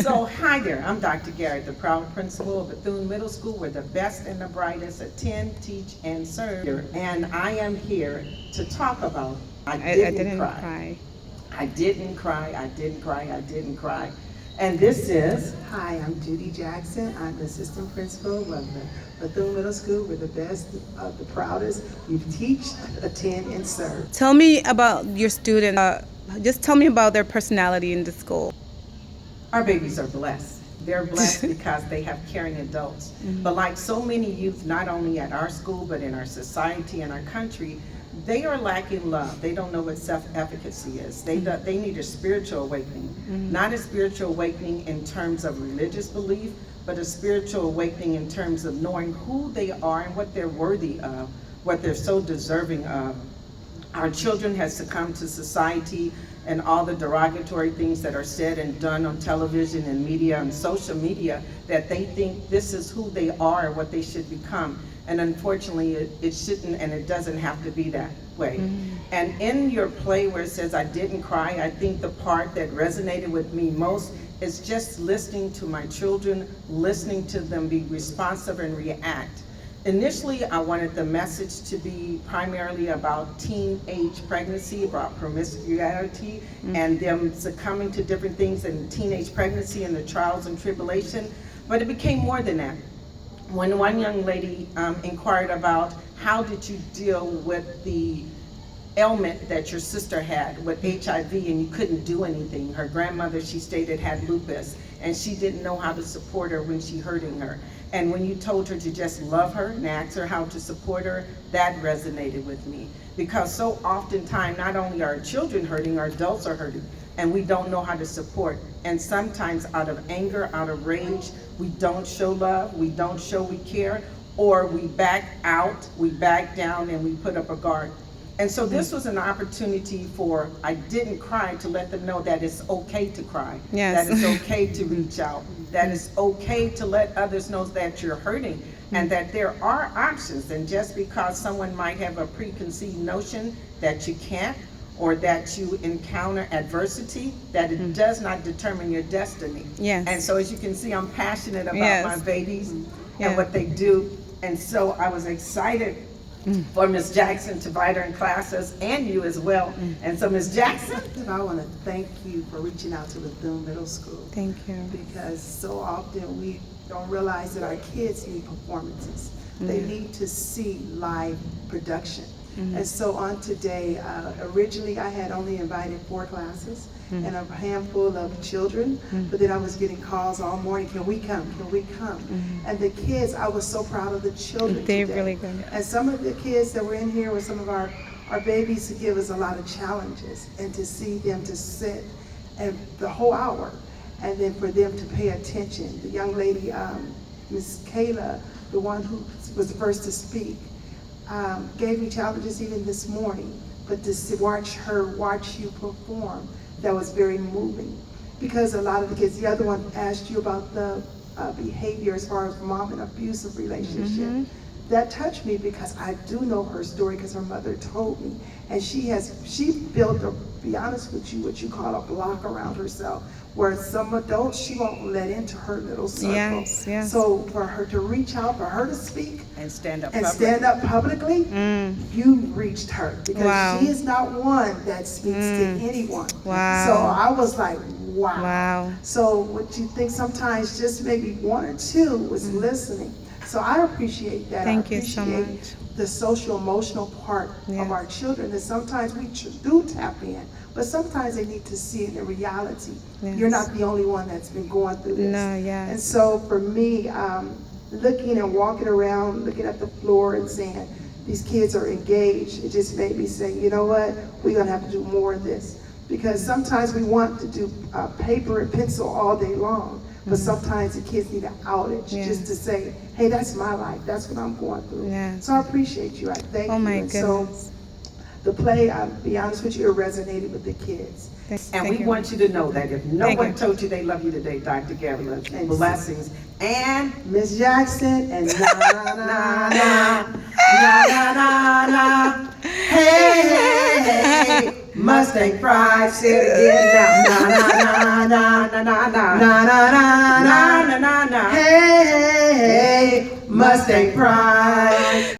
So, hi there, I'm Dr. Garrett, the proud principal of Bethune Middle School, where the best and the brightest attend, teach, and serve. And I am here to talk about I didn't cry. I didn't cry, I didn't cry, I didn't cry. And this is... Hi, I'm Judy Jackson. I'm the assistant principal of the Bethune Middle School. We're the best of the proudest. We teach, attend, and serve. Tell me about your students. Just tell me about their personality in the school. Our babies are blessed. They're blessed because they have caring adults. But like so many youth, not only at our school, but in our society and our country, they are lacking love. They don't know what self-efficacy is. They need a spiritual awakening. Not a spiritual awakening in terms of religious belief, but a spiritual awakening in terms of knowing who they are and what they're worthy of, what they're so deserving of. Our children have succumbed to society and all the derogatory things that are said and done on television and media and social media, that they think this is who they are and what they should become. And unfortunately, it shouldn't and it doesn't have to be that way. And in your play where it says, I didn't cry, I think the part that resonated with me most is just listening to my children, listening to them be responsive and react. Initially, I wanted the message to be primarily about teenage pregnancy, about promiscuity, and them succumbing to different things in teenage pregnancy and the trials and tribulation. But it became more than that. When one young lady inquired about how did you deal with the ailment that your sister had with HIV and you couldn't do anything. Her grandmother, she stated, had lupus, and she didn't know how to support her when she hurting her. And when you told her to just love her and ask her how to support her, that resonated with me. Because so oftentimes, not only are children hurting, our adults are hurting, and we don't know how to support. And sometimes out of anger, out of rage, we don't show love, we don't show we care, or we back out, we back down, and we put up a guard. And so this was an opportunity for I didn't cry to let them know that it's okay to cry. Yes. That it's okay to reach out. That it's okay to let others know that you're hurting and that there are options. And just because someone might have a preconceived notion that you can't or that you encounter adversity, that it does not determine your destiny. Yes. And so as you can see, I'm passionate about Yes. my babies Yeah. and what they do. And so I was excited for Ms. Jackson to invite her in classes, and you as well. And so Ms. Jackson. I want to thank you for reaching out to Bethune Middle School. Thank you. Because so often we don't realize that our kids need performances. They need to see live production. And so on today, originally I had only invited 4 classes and a handful of children, but then I was getting calls all morning, can we come, can we come? And the kids, I was so proud of the children They're today. really good. And some of the kids that were in here were some of our babies, to give us a lot of challenges, and to see them to sit and the whole hour, and then for them to pay attention. The young lady, Miss Kayla, the one who was the first to speak, gave me challenges even this morning, but to watch you perform, that was very moving. Because a lot of the kids, the other one asked you about the behavior as far as mom and abusive relationship. That touched me because I do know her story because her mother told me. And she built, to be honest with you, what you call a block around herself, where some adults she won't let into her little circle. Yes, yes. So for her to reach out, for her to speak And stand up and publicly. stand up publicly, you reached her, because Wow. she is not one that speaks to anyone. Wow. So I was like, wow. Wow. So what you think sometimes just maybe 1 or 2 was listening. So I appreciate that. Thank I you so appreciate much. the social emotional part Yes. of our children, and sometimes we do tap in, but sometimes they need to see it in reality. Yes. You're not the only one that's been going through this. No, yes. And so for me, looking and walking around, looking at the floor and saying, these kids are engaged, it just made me say, you know what, we're gonna have to do more of this. Because sometimes we want to do paper and pencil all day long, but sometimes the kids need an outage, Yes. just to say, hey, that's my life, that's what I'm going through. Yes. So I appreciate you, I thank you. Oh my And goodness. so the play, I'll be honest with you, it resonated with the kids. And Thank we you. want you to know that if no Thank one you. told you they love you today, Dr. Garrett loves you. Thanks. Blessings. And Miss Jackson and na na na na na na na na na. Hey, hey, hey. Mustang pride. Say it again now. Na na na na na na na na na na na na. Hey, hey, hey, Mustang pride.